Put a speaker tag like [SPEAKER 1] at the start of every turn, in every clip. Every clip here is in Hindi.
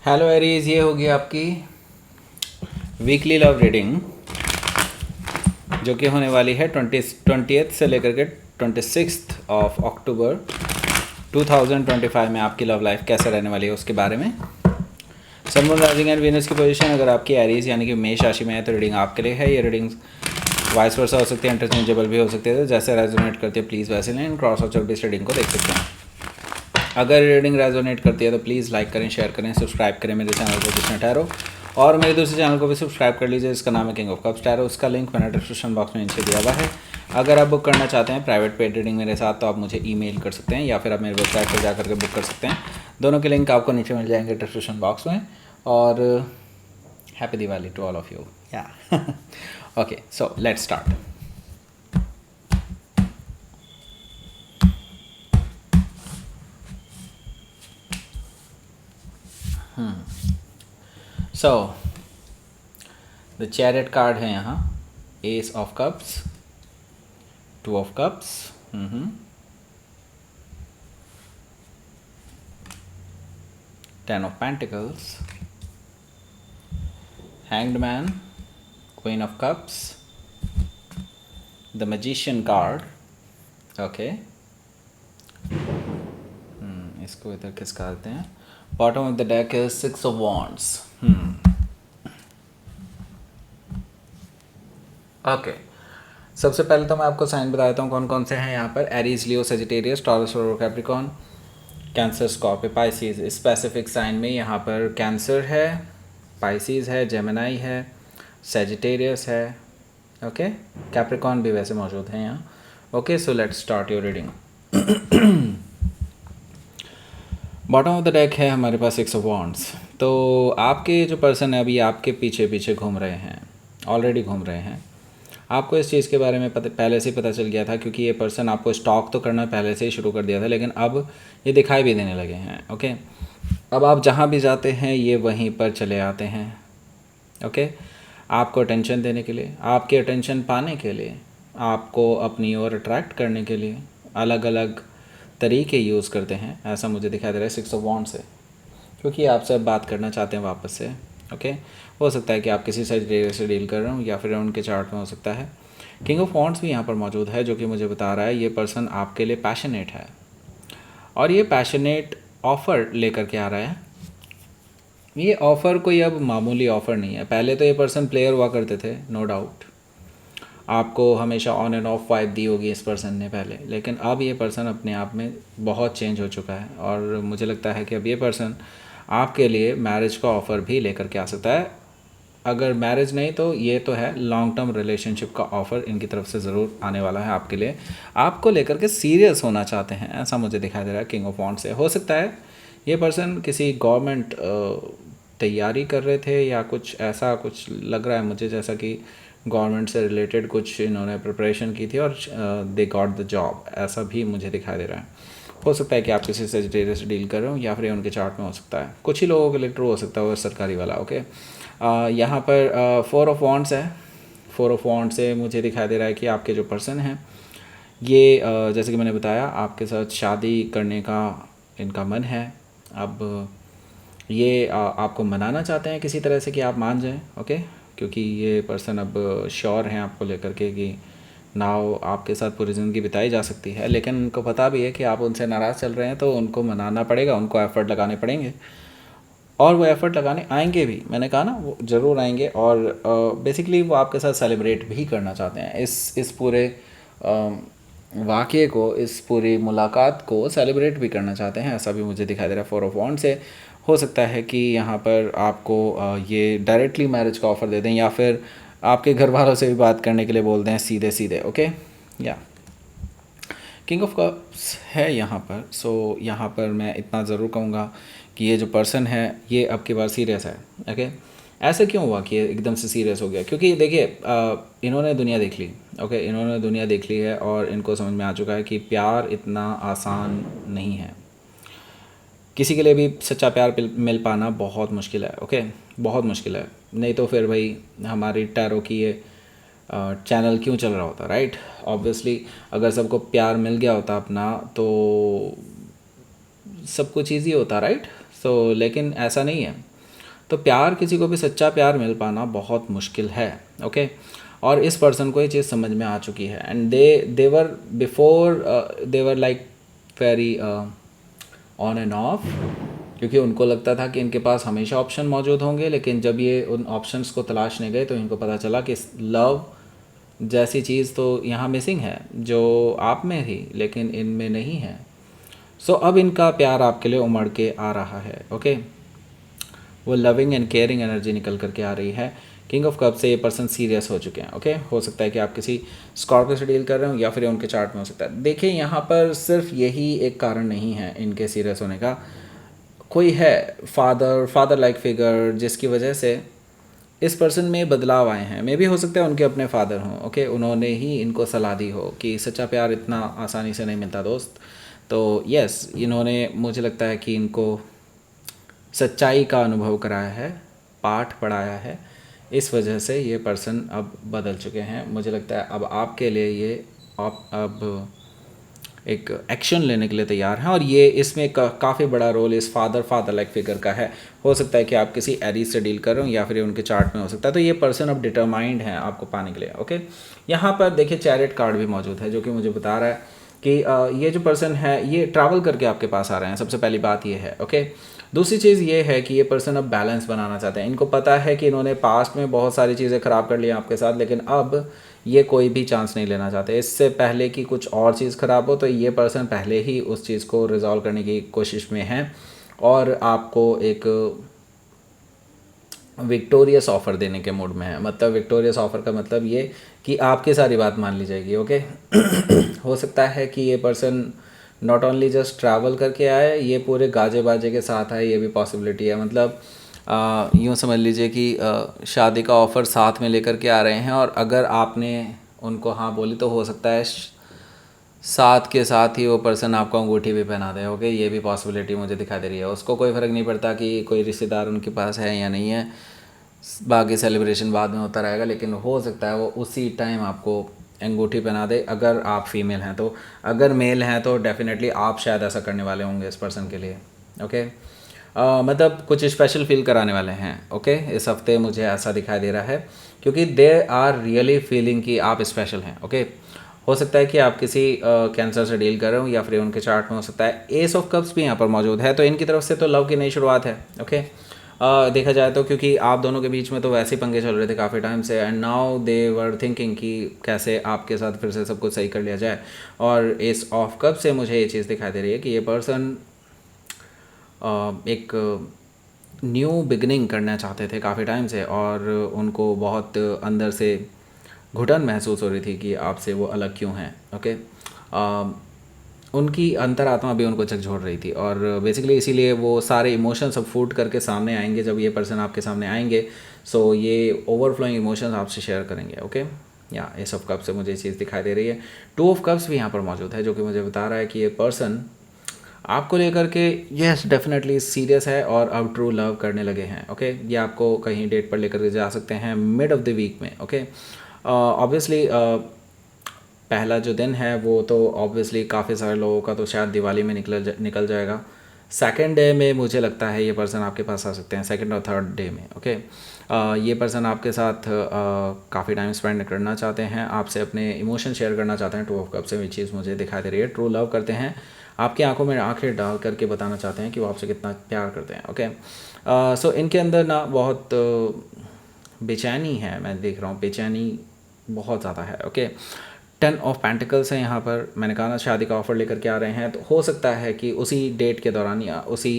[SPEAKER 1] हेलो एरीज, ये होगी आपकी वीकली लव रीडिंग जो कि होने वाली है 20th से लेकर के 26 अक्टूबर 2025 में। आपकी लव लाइफ कैसे रहने वाली है उसके बारे में। Sun moon rising and Venus की पोजीशन अगर आपकी एरीज यानी कि मेष राशि में है तो रीडिंग आपके लिए है। ये रीडिंग वाइस वर्सा हो सकती है, इंटरचेंजेबल भी हो सकती है, तो जैसे रेजोनेट करती है प्लीज़ वैसे लें। क्रॉस और इस रीडिंग को देख सकते हैं। अगर रीडिंग रेजोनेट करती है तो प्लीज़ लाइक करें, शेयर करें, सब्सक्राइब करें मेरे चैनल को जिसमें टैरो, और मेरे दूसरे चैनल को भी सब्सक्राइब कर लीजिए, इसका नाम है किंग ऑफ कप्स टैरो। उसका लिंक मैंने डिस्क्रिप्शन बॉक्स में नीचे दिया हुआ है। अगर आप बुक करना चाहते हैं प्राइवेट पेड रीडिंग मेरे साथ तो आप मुझे ईमेल कर सकते हैं या फिर आप मेरे वेबसाइट पर जा करके बुक कर सकते हैं। दोनों के लिंक आपको नीचे मिल जाएंगे डिस्क्रिप्शन बॉक्स में। और happy Diwali to all of you. या okay, so let's start. So the chariot card है यहाँ, ace of cups, two of cups, ten of pentacles, hanged man, queen of cups, the magician card. Okay, इसको इधर किसका आते हैं। Bottom of the deck is six of wands. Okay, सबसे पहले तो मैं आपको साइन बता देता हूँ कौन कौन से हैं यहाँ पर। एरीज, लियो, सेजिटेरियस, टॉरस और Capricorn, Cancer, Scorpio, Pisces. Specific sign में यहाँ पर कैंसर है, पाइसिस है, जेमिनाई है, सेजिटेरियस है, ओके, कैप्रिकॉर्न भी वैसे मौजूद हैं यहाँ। Okay, so let's start your reading. Bottom of the deck है हमारे पास सिक्स ऑफ वॉन्ड्स। तो आपके जो पर्सन है अभी आपके पीछे पीछे घूम रहे हैं, ऑलरेडी घूम रहे हैं। आपको इस चीज़ के बारे में पहले से ही पता चल गया था, क्योंकि ये पर्सन आपको स्टॉक तो करना पहले से ही शुरू कर दिया था, लेकिन अब ये दिखाई भी देने लगे हैं। ओके, अब आप जहाँ भी जाते हैं ये वहीं पर चले आते हैं। ओके, आपको अटेंशन देने के लिए, आपके अटेंशन पाने के लिए, आपको अपनी ओर अट्रैक्ट करने के लिए अलग अलग तरीके यूज़ करते हैं, ऐसा मुझे दिखाई दे रहा है सिक्स ऑफ वॉन्ड से, क्योंकि आपसे बात करना चाहते हैं वापस से। ओके, हो सकता है कि आप किसी से डील कर रहे हो या फिर उनके चार्ट में हो सकता है। किंग ऑफ वॉन्ड्स भी यहाँ पर मौजूद है, जो कि मुझे बता रहा है ये पर्सन आपके लिए पैशनेट है, और ये पैशनेट ऑफ़र लेकर के आ रहा है। ये ऑफ़र कोई अब मामूली ऑफ़र नहीं है। पहले तो ये पर्सन प्लेयर हुआ करते थे, नो डाउट, आपको हमेशा ऑन एंड ऑफ वाइब दी होगी इस पर्सन ने पहले, लेकिन अब ये पर्सन अपने आप में बहुत चेंज हो चुका है, और मुझे लगता है कि अब ये पर्सन आपके लिए मैरिज का ऑफ़र भी लेकर के आ सकता है। अगर मैरिज नहीं तो ये तो है लॉन्ग टर्म रिलेशनशिप का ऑफ़र इनकी तरफ से ज़रूर आने वाला है आपके लिए। आपको लेकर के सीरियस होना चाहते हैं, ऐसा मुझे दिखाई दे रहा है किंग ऑफ वॉन्ड्स से। हो सकता है ये पर्सन किसी गवर्नमेंट तैयारी कर रहे थे, या कुछ ऐसा कुछ लग रहा है मुझे, जैसा कि गवर्नमेंट से रिलेटेड कुछ इन्होंने प्रिपरेशन की थी और दे गॉट द जॉब, ऐसा भी मुझे दिखाई दे रहा है। हो सकता है कि आप किसी सेजिटेरियस से डील कर रहे हो, या फिर उनके चार्ट में हो सकता है। कुछ ही लोगों के लिए ट्रू हो सकता है वो सरकारी वाला। ओके, यहाँ पर फोर ऑफ वॉन्ड्स है। फोर ऑफ वॉन्ड से मुझे दिखाई दे रहा है कि आपके जो पर्सन हैं ये जैसे कि मैंने बताया आपके साथ शादी करने का इनका मन है। अब ये आपको मनाना चाहते हैं किसी तरह से कि आप मान जाएं। ओके, क्योंकि ये पर्सन अब श्योर हैं आपको लेकर के कि नाव आपके साथ पूरी ज़िंदगी बिताई जा सकती है, लेकिन उनको पता भी है कि आप उनसे नाराज़ चल रहे हैं, तो उनको मनाना पड़ेगा, उनको एफ़र्ट लगाने पड़ेंगे, और वो एफ़र्ट लगाने आएंगे भी। मैंने कहा ना, वो ज़रूर आएंगे, और बेसिकली वो आपके साथ सेलिब्रेट भी करना चाहते हैं। इस पूरे वाक़ये को, इस पूरी मुलाकात को सेलिब्रेट भी करना चाहते हैं, ऐसा भी मुझे दिखाई दे रहा है फोर ऑफ वॉन्ड से। हो सकता है कि यहाँ पर आपको ये डायरेक्टली मैरिज का ऑफ़र दे दें, या फिर आपके घर वालों से भी बात करने के लिए बोल दें सीधे सीधे। ओके, या किंग ऑफ कप्स है यहाँ पर। सो यहाँ पर मैं इतना ज़रूर कहूँगा कि ये जो पर्सन है ये अब की बार सीरियस है। ओके, ऐसे क्यों हुआ कि ये एकदम से सीरियस हो गया? क्योंकि देखिए इन्होंने दुनिया देख ली। ओके, इन्होंने दुनिया देख ली है, और इनको समझ में आ चुका है कि प्यार इतना आसान नहीं है। किसी के लिए भी सच्चा प्यार मिल पाना बहुत मुश्किल है। ओके, बहुत मुश्किल है, नहीं तो फिर भाई हमारी टैरो की ये चैनल क्यों चल रहा होता, राइट? ऑब्वियसली अगर सबको प्यार मिल गया होता अपना तो सब कुछ ईजी होता, राइट? सो लेकिन ऐसा नहीं है। तो प्यार, किसी को भी सच्चा प्यार मिल पाना बहुत मुश्किल है, ओके। और इस पर्सन को ये चीज़ समझ में आ चुकी है, and they were before, they were like very on end of, क्योंकि उनको लगता था कि इनके पास हमेशा ऑप्शन मौजूद होंगे, लेकिन जब ये उन ऑप्शंस को तलाशने गए तो इनको पता चला कि लव जैसी चीज़ तो यहाँ मिसिंग है, जो आप में थी लेकिन इनमें नहीं है। सो अब इनका प्यार आपके लिए उमड़ के आ रहा है, ओके। वो लविंग एंड केयरिंग एनर्जी निकल करके आ रही है। किंग ऑफ कप से ये पर्सन सीरियस हो चुके हैं, ओके। हो सकता है कि आप किसी स्कॉर्पियो से डील कर रहे हो, या फिर उनके चार्ट में हो सकता है। देखिए, यहाँ पर सिर्फ यही एक कारण नहीं है इनके सीरियस होने का, कोई है फादर लाइक फिगर, जिसकी वजह से इस पर्सन में बदलाव आए हैं। मे भी हो सकता है उनके अपने फादर हों, ओके। उन्होंने ही इनको सलाह दी हो कि सच्चा प्यार इतना आसानी से नहीं मिलता दोस्त। तो यस, इन्होंने, मुझे लगता है कि इनको सच्चाई का अनुभव कराया है, पाठ पढ़ाया है। इस वजह से ये पर्सन अब बदल चुके हैं। मुझे लगता है अब आपके लिए ये अब एक एक्शन लेने के लिए तैयार हैं, और ये इसमें काफ़ी बड़ा रोल इस फादर लाइक फिगर का है। हो सकता है कि आप किसी एरीज से डील कर रहे हो, या फिर उनके चार्ट में हो सकता है। तो ये पर्सन अब डिटरमाइंड है आपको पाने के लिए, ओके। यहाँ पर देखिए चैरियट कार्ड भी मौजूद है, जो कि मुझे बता रहा है कि ये जो पर्सन है ये ट्रैवल करके आपके पास आ रहे हैं। सबसे पहली बात ये है, ओके। दूसरी चीज़ ये है कि ये पर्सन अब बैलेंस बनाना चाहते हैं। इनको पता है कि इन्होंने पास्ट में बहुत सारी चीज़ें ख़राब कर ली आपके साथ, लेकिन अब ये कोई भी चांस नहीं लेना चाहते। इससे पहले कि कुछ और चीज़ ख़राब हो, तो ये पर्सन पहले ही उस चीज़ को रिजॉल्व करने की कोशिश में है, और आपको एक विक्टोरियस ऑफ़र देने के मूड में है। मतलब विक्टोरियस ऑफ़र का मतलब ये कि आपकी सारी बात मान ली जाएगी, ओके। हो सकता है कि ये person not only just travel करके आए, ये पूरे गाजे बाजे के साथ आए, ये भी पॉसिबिलिटी है। मतलब यूँ समझ लीजिए कि शादी का ऑफ़र साथ में लेकर के आ रहे हैं, और अगर आपने उनको हाँ बोली तो हो सकता है साथ के साथ ही वो पर्सन आपको अंगूठी भी पहना दे, ओके। ये भी पॉसिबिलिटी मुझे दिखाई दे रही है। उसको कोई फ़र्क नहीं पड़ता कि कोई रिश्तेदार उनके पास है या नहीं है, बाकी सेलिब्रेशन बाद में होता रहेगा, लेकिन हो सकता है वो उसी टाइम आपको अंगूठी पहना दे, अगर आप फीमेल हैं तो। अगर मेल हैं तो डेफिनेटली आप शायद ऐसा करने वाले होंगे इस पर्सन के लिए, ओके। मतलब कुछ स्पेशल फील कराने वाले हैं, ओके। इस हफ्ते मुझे ऐसा दिखाई दे रहा है, क्योंकि दे आर रियली फीलिंग कि आप स्पेशल हैं, ओके। हो सकता है कि आप किसी कैंसर से डील कर रहे हो, या फिर उनके चार्ट में हो सकता है एस ऑफ कप्स भी यहाँ पर मौजूद है। तो इनकी तरफ से तो लव की नई शुरुआत है, ओके। देखा जाए तो, क्योंकि आप दोनों के बीच में तो वैसे ही पंगे चल रहे थे काफ़ी टाइम से, and now they were thinking कि कैसे आपके साथ फिर से सब कुछ सही कर लिया जाए। और एस ऑफ कप से मुझे ये चीज़ दिखाई दे रही है कि ये पर्सन एक न्यू बिगनिंग करना चाहते थे काफ़ी टाइम से, और उनको बहुत अंदर से घुटन महसूस हो रही थी कि आपसे वो अलग क्यों हैं, ओके। उनकी अंतरात्मा भी उनको झकझोर रही थी, और बेसिकली इसीलिए वो सारे इमोशंस अब फूट करके सामने आएंगे जब ये पर्सन आपके सामने आएंगे। सो ये ओवरफ्लोइंग इमोशंस आपसे शेयर करेंगे, ओके। या एस ऑफ कप्स से मुझे चीज़ दिखाई दे रही है। टू ऑफ कप्स भी यहाँ पर मौजूद है, जो कि मुझे बता रहा है कि ये पर्सन आपको लेकर के यस डेफिनेटली सीरियस है, और अब ट्रू लव करने लगे हैं, ओके। ये आपको कहीं डेट पर लेकर के जा सकते हैं मिड ऑफ द वीक में, ओके। ऑब्वियसली पहला जो दिन है वो तो ऑब्वियसली काफ़ी सारे लोगों का तो शायद दिवाली में निकल जाएगा। सेकंड डे में मुझे लगता है ये पर्सन आपके पास आ सकते हैं, सेकंड और थर्ड डे में, ओके। ये पर्सन आपके साथ काफ़ी टाइम स्पेंड करना चाहते हैं, आपसे अपने इमोशन शेयर करना चाहते हैं। टू ऑफ कप से भी चीज़ मुझे दिखाई दे रही है। ट्रू लव करते हैं, आपकी आंखों में आंखें डाल करके बताना चाहते हैं कि वो आपसे कितना प्यार करते हैं, ओके। सो इनके अंदर ना बहुत बेचैनी है, मैं देख रहा हूँ बेचैनी बहुत ज़्यादा है, ओके। 10 ऑफ पेंटिकल्स है यहाँ पर। मैंने कहा ना शादी का ऑफ़र लेकर के आ रहे हैं, तो हो सकता है कि उसी डेट के दौरान या उसी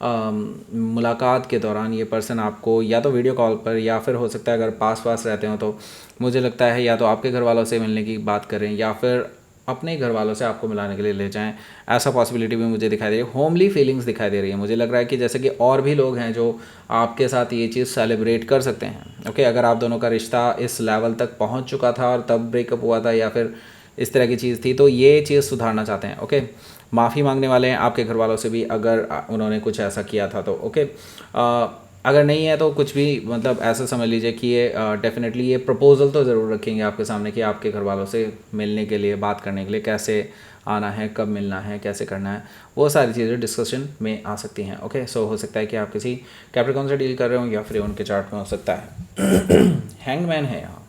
[SPEAKER 1] मुलाकात के दौरान ये पर्सन आपको या तो वीडियो कॉल पर, या फिर हो सकता है अगर पास रहते हो तो मुझे लगता है या तो आपके घर वालों से मिलने की बात करें, या फिर अपने ही घर वालों से आपको मिलाने के लिए ले जाएं। ऐसा पॉसिबिलिटी भी मुझे दिखाई दे रही है। होमली फीलिंग्स दिखाई दे रही है। मुझे लग रहा है कि जैसे कि और भी लोग हैं जो आपके साथ ये चीज़ सेलिब्रेट कर सकते हैं, ओके। अगर आप दोनों का रिश्ता इस लेवल तक पहुंच चुका था और तब ब्रेकअप हुआ था, या फिर इस तरह की चीज़ थी, तो ये चीज़ सुधारना चाहते हैं, ओके। माफ़ी मांगने वाले हैं आपके घर वालों से भी अगर उन्होंने कुछ ऐसा किया था तो, ओके। अगर नहीं है तो कुछ भी, मतलब ऐसा समझ लीजिए कि ये डेफिनेटली ये प्रपोज़ल तो ज़रूर रखेंगे आपके सामने कि आपके घर वालों से मिलने के लिए, बात करने के लिए कैसे आना है, कब मिलना है, कैसे करना है, वो सारी चीज़ें डिस्कशन में आ सकती हैं। ओके, सो हो सकता है कि आप किसी कैप्रिकॉर्न से डील कर रहे हो या फिर उनके चार्ट में हो सकता है। हैंगमैन है यहाँ,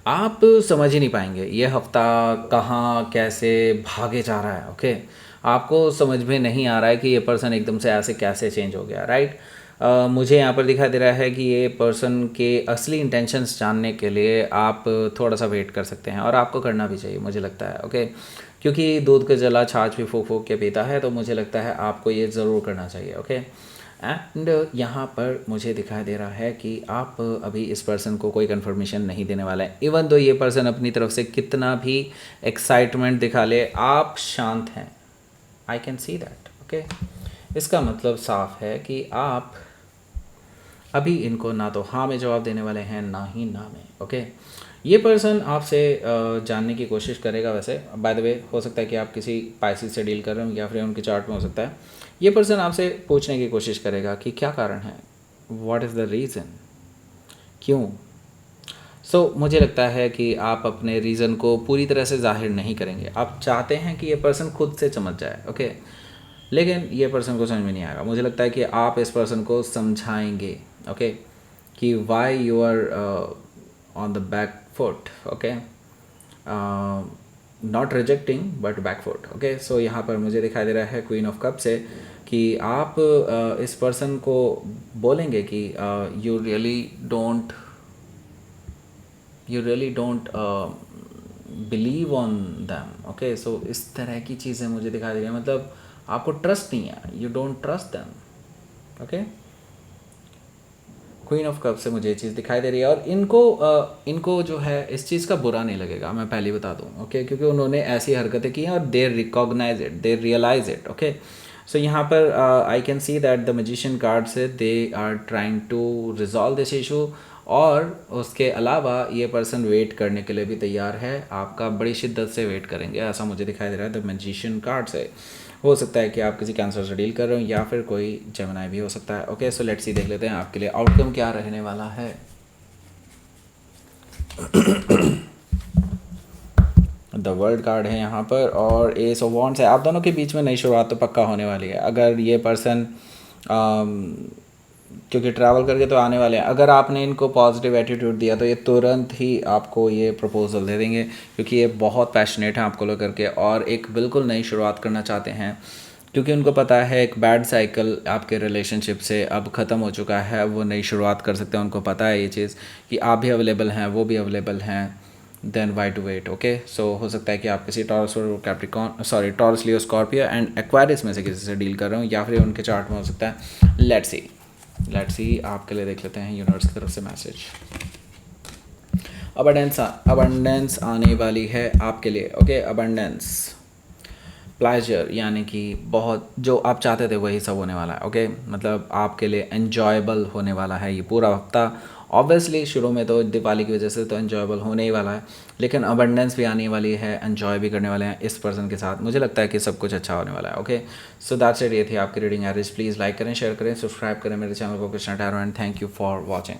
[SPEAKER 1] आप समझ ही नहीं पाएंगे ये हफ्ता कहाँ कैसे भागे जा रहा है। ओके, आपको समझ में नहीं आ रहा है कि ये पर्सन एकदम से ऐसे कैसे चेंज हो गया, राइट। मुझे यहाँ पर दिखाई दे रहा है कि ये पर्सन के असली इंटेंशंस जानने के लिए आप थोड़ा सा वेट कर सकते हैं, और आपको करना भी चाहिए मुझे लगता है। ओके, क्योंकि दूध का जला छाछ भी फूक फूक के पीता है, तो मुझे लगता है आपको ये ज़रूर करना चाहिए। ओके, एंड यहाँ पर मुझे दिखाई दे रहा है कि आप अभी इस पर्सन को कोई कंफर्मेशन नहीं देने वाला है। इवन दो ये पर्सन अपनी तरफ से कितना भी एक्साइटमेंट दिखा ले, आप शांत हैं। आई कैन सी दैट। ओके, इसका मतलब साफ है कि आप अभी इनको ना तो हाँ में जवाब देने वाले हैं, ना ही ना में। ओके, ये पर्सन आपसे जानने की कोशिश करेगा। वैसे बाय द वे हो सकता है कि आप किसी पाइसिस से डील कर रहे हो या फिर उनके चार्ट में हो सकता है। ये पर्सन आपसे पूछने की कोशिश करेगा कि क्या कारण है, व्हाट इज़ द रीज़न, क्यों। मुझे लगता है कि आप अपने रीज़न को पूरी तरह से जाहिर नहीं करेंगे। आप चाहते हैं कि ये पर्सन खुद से समझ जाए। ओके, लेकिन ये पर्सन को समझ में नहीं आएगा। मुझे लगता है कि आप इस पर्सन को समझाएंगे। ओके, कि why you are on the back foot. Okay, not rejecting but back foot. Okay, so यहाँ पर मुझे दिखाई दे रहा है क्वीन ऑफ कप से कि आप इस पर्सन को बोलेंगे कि you really don't believe on them. Okay, so इस तरह की चीज़ें मुझे दिखाई दे रही हैं, मतलब आपको ट्रस्ट नहीं है, you don't trust them. Okay, queen of cup से मुझे ये चीज़ दिखाई दे रही है, और इनको जो है इस चीज़ का बुरा नहीं लगेगा, मैं पहले बता दूँ। ओके, क्योंकि उन्होंने ऐसी हरकतें की हैं और they recognise it, they realise it. Okay, so यहाँ पर I can see that the magician card से they are trying to resolve this issue, और उसके अलावा ये पर्सन वेट करने के लिए भी तैयार है, आपका बड़ी शिद्दत से वेट करेंगे, ऐसा मुझे दिखाई दे रहा है द मैजिशियन कार्ड से। हो सकता है कि आप किसी कैंसर से डील कर रहे हो या फिर कोई जेमिनी भी हो सकता है। ओके, सो लेट्स सी, देख लेते हैं आपके लिए आउटकम क्या रहने वाला है। द वर्ल्ड कार्ड है यहाँ पर, और एस ऑफ वॉन्ड्स है। आप दोनों के बीच में नई शुरुआत तो पक्का होने वाली है। अगर ये पर्सन क्योंकि ट्रैवल करके तो आने वाले हैं, अगर आपने इनको पॉजिटिव एटीट्यूड दिया तो ये तुरंत ही आपको ये प्रपोजल दे देंगे, क्योंकि ये बहुत पैशनेट हैं आपको लेकर के, और एक बिल्कुल नई शुरुआत करना चाहते हैं, क्योंकि उनको पता है एक बैड साइकिल आपके रिलेशनशिप से अब ख़त्म हो चुका है, वो नई शुरुआत कर सकते हैं। उनको पता है ये चीज़ कि आप भी अवेलेबल हैं, वो भी अवेलेबल हैं, then why to wait. Okay, so हो सकता है कि आप किसी Taurus Leo Scorpio and Aquarius में से किसी से डील कर रहे हो, या फिर उनके चार्ट में हो सकता है। लेट्स सी आपके लिए देख लेते हैं यूनिवर्स की तरफ से मैसेज। अबंडेंस आने वाली है आपके लिए। ओके, अबंडेंस, प्लेजर, यानी कि बहुत जो आप चाहते थे वही सब होने वाला है। ओके, मतलब आपके लिए एन्जॉयबल होने वाला है ये पूरा हफ्ता। ऑब्वियसली शुरू में तो दिवाली की वजह से तो एन्जॉयबल होने ही वाला है, लेकिन अबंडेंस भी आने वाली है, एन्जॉय भी करने वाले हैं इस पर्सन के साथ। मुझे लगता है कि सब कुछ अच्छा होने वाला है। ओके, सो दैट्स इट, ये थी आपकी रीडिंग एवरेज। प्लीज़ लाइक करें, शेयर करें, सब्सक्राइब करें मेरे चैनल को Krishna tarot, and thank you for watching.